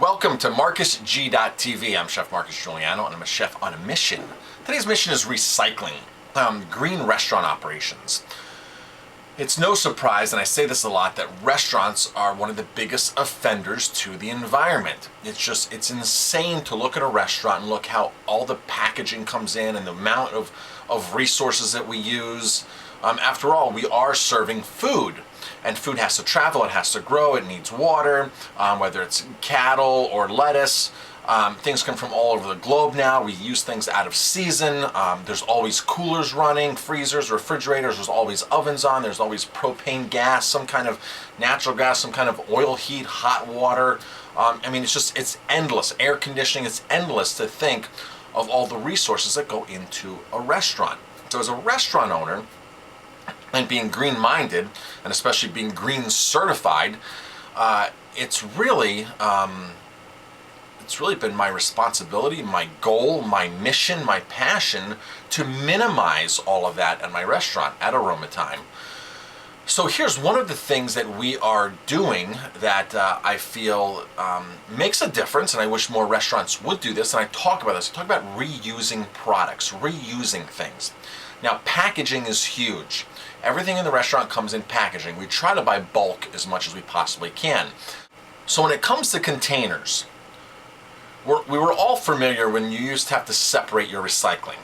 Welcome to MarcusG.tv. I'm Chef Marcus Guiliano, and I'm a chef on a mission. Today's mission is recycling, green restaurant operations. It's no surprise, and I say this a lot, that restaurants are one of the biggest offenders to the environment. It's insane to look at a restaurant and look how all the packaging comes in and the amount of resources that we use. After all, we are serving food. And food has to travel, it has to grow, it needs water, whether it's cattle or lettuce. Things come from all over the globe now. We use things out of season. There's always coolers running, freezers, refrigerators. There's always ovens on. There's always propane gas, some kind of natural gas, some kind of oil heat, hot water. It's endless. Air conditioning, it's endless to think of all the resources that go into a restaurant. So as a restaurant owner, and being green-minded, and especially being green certified, it's really been my responsibility, my goal, my mission, my passion to minimize all of that at my restaurant at Aroma Thyme. So here's one of the things that we are doing that I feel makes a difference, and I wish more restaurants would do this, and I talk about this. I talk about reusing products, reusing things. Now, packaging is huge. Everything in the restaurant comes in packaging. We try to buy bulk as much as we possibly can. So when it comes to containers, we were all familiar when you used to have to separate your recycling.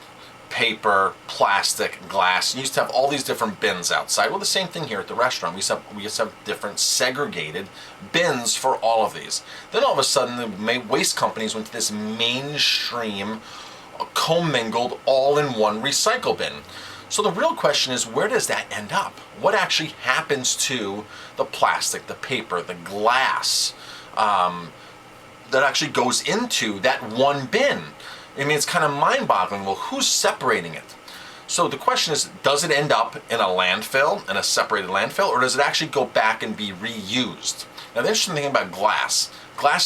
Paper, plastic, glass. You used to have all these different bins outside. Well, the same thing here at the restaurant. We used to have different segregated bins for all of these. Then all of a sudden, the waste companies went to this mainstream, commingled, all-in-one recycle bin. So the real question is, where does that end up? What actually happens to the plastic, the paper, the glass that actually goes into that one bin? I mean, it's kind of mind-boggling. Well, who's separating it? So the question is, does it end up in a landfill, in a separated landfill, or does it actually go back and be reused? Now, the interesting thing about glass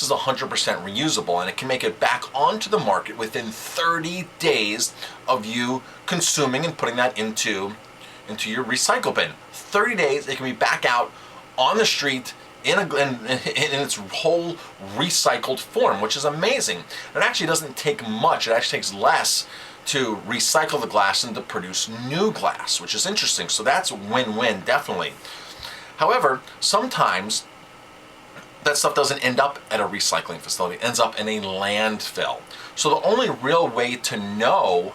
is 100% reusable, and it can make it back onto the market within 30 days of you consuming and putting that into your recycle bin. 30 days, it can be back out on the street in its whole recycled form, which is amazing. It actually doesn't take much. It actually takes less to recycle the glass and to produce new glass, which is interesting. So that's win-win, definitely. However, sometimes that stuff doesn't end up at a recycling facility. It ends up in a landfill. So the only real way to know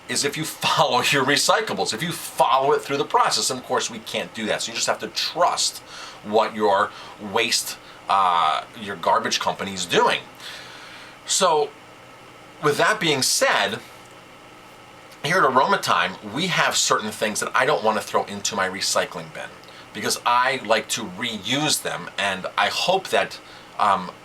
is if you follow your recyclables, if you follow it through the process. And of course, we can't do that. So you just have to trust what your waste, your garbage company is doing. So with that being said, here at Aroma Thyme, we have certain things that I don't want to throw into my recycling bin, because I like to reuse them, and I hope that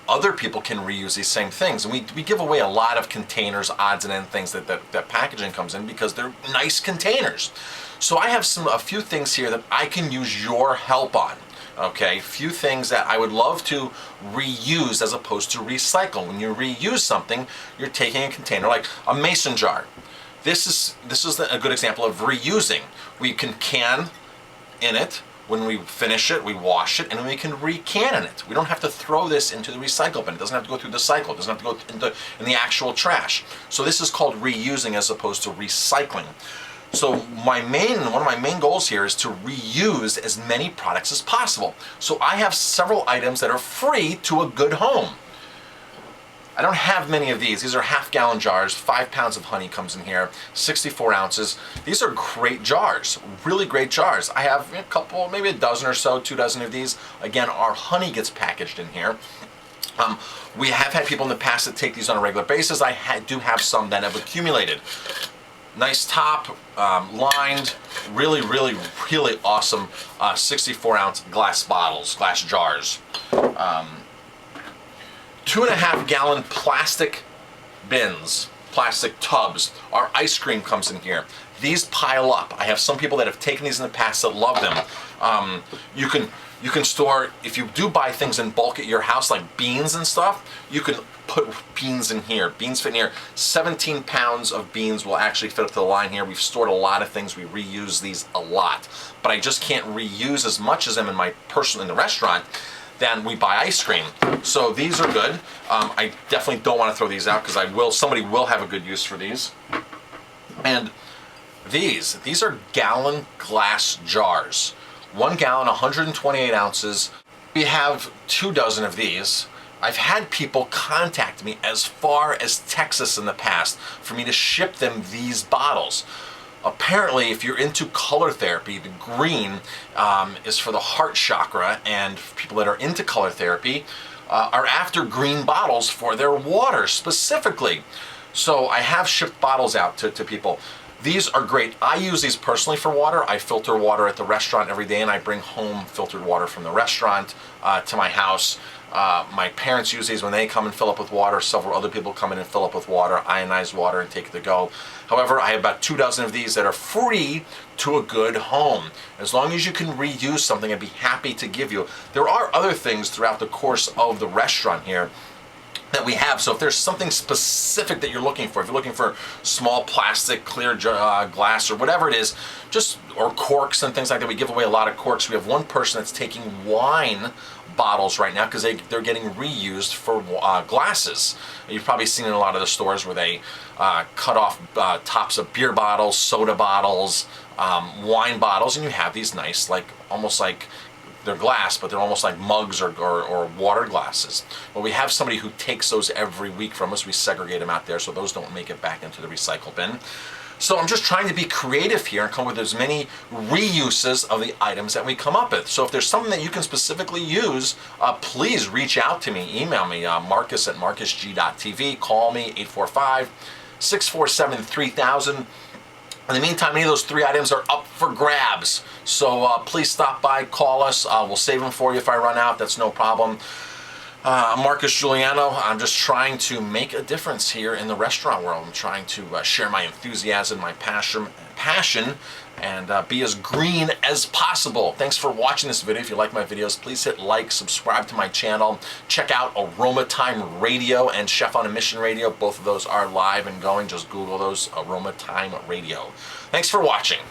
other people can reuse these same things. And we give away a lot of containers, odds and ends things that packaging comes in, because they're nice containers. So I have a few things here that I can use your help on. Okay, a few things that I would love to reuse as opposed to recycle. When you reuse something, you're taking a container like a mason jar. This is a good example of reusing. We can in it. When we finish it, we wash it, and then we can re-can it. We don't have to throw this into the recycle bin. It doesn't have to go through the cycle. It doesn't have to go in the actual trash. So this is called reusing as opposed to recycling. So one of my main goals here is to reuse as many products as possible. So I have several items that are free to a good home. I don't have many of these. These are half-gallon jars. 5 pounds of honey comes in here, 64 ounces. These are great jars, really great jars. I have a couple, maybe a dozen or so, 2 dozen of these. Again, our honey gets packaged in here. We have had people in the past that take these on a regular basis. I do have some that have accumulated. Nice top, lined, really, really, really awesome 64-ounce glass bottles, glass jars. 2.5 gallon plastic bins, plastic tubs. Our ice cream comes in here. These pile up. I have some people that have taken these in the past that love them. You can store, if you do buy things in bulk at your house, like beans and stuff, you can put beans in here. Beans fit in here. 17 pounds of beans will actually fit up to the line here. We've stored a lot of things. We reuse these a lot. But I just can't reuse as much as them in the restaurant. than we buy ice cream. So these are good. I definitely don't want to throw these out because somebody will have a good use for these. And these are gallon glass jars. 1 gallon, 128 ounces. We have 2 dozen of these. I've had people contact me as far as Texas in the past for me to ship them these bottles. Apparently, if you're into color therapy, the green is for the heart chakra, and people that are into color therapy are after green bottles for their water specifically. So I have shipped bottles out to people. These are great. I use these personally for water. I filter water at the restaurant every day, and I bring home filtered water from the restaurant to my house. My parents use these when they come and fill up with water. Several other people come in and fill up with water, ionized water, and take it to go. However, I have about 2 dozen of these that are free to a good home. As long as you can reuse something, I'd be happy to give you. There are other things throughout the course of the restaurant here that we have. So if there's something specific that you're looking for, if you're looking for small plastic, clear glass, or whatever it is, or corks and things like that, we give away a lot of corks. We have one person that's taking wine bottles right now because they're getting reused for glasses. You've probably seen in a lot of the stores where they cut off tops of beer bottles, soda bottles, wine bottles, and you have these nice, almost like they're glass, but they're almost like mugs or water glasses. Well, we have somebody who takes those every week from us. We segregate them out there so those don't make it back into the recycle bin. So I'm just trying to be creative here and come up with as many reuses of the items that we come up with. So if there's something that you can specifically use, please reach out to me. Email me, marcus@marcusg.tv. Call me, 845-647-3000. In the meantime, any of those 3 items are up for grabs. So please stop by, call us. We'll save them for you if I run out. That's no problem. I'm Marcus Guiliano. I'm just trying to make a difference here in the restaurant world. I'm trying to share my enthusiasm, my passion, and be as green as possible. Thanks for watching this video. If you like my videos, please hit like, subscribe to my channel. Check out Aroma Thyme Radio and Chef on a Mission Radio. Both of those are live and going. Just Google those, Aroma Thyme Radio. Thanks for watching.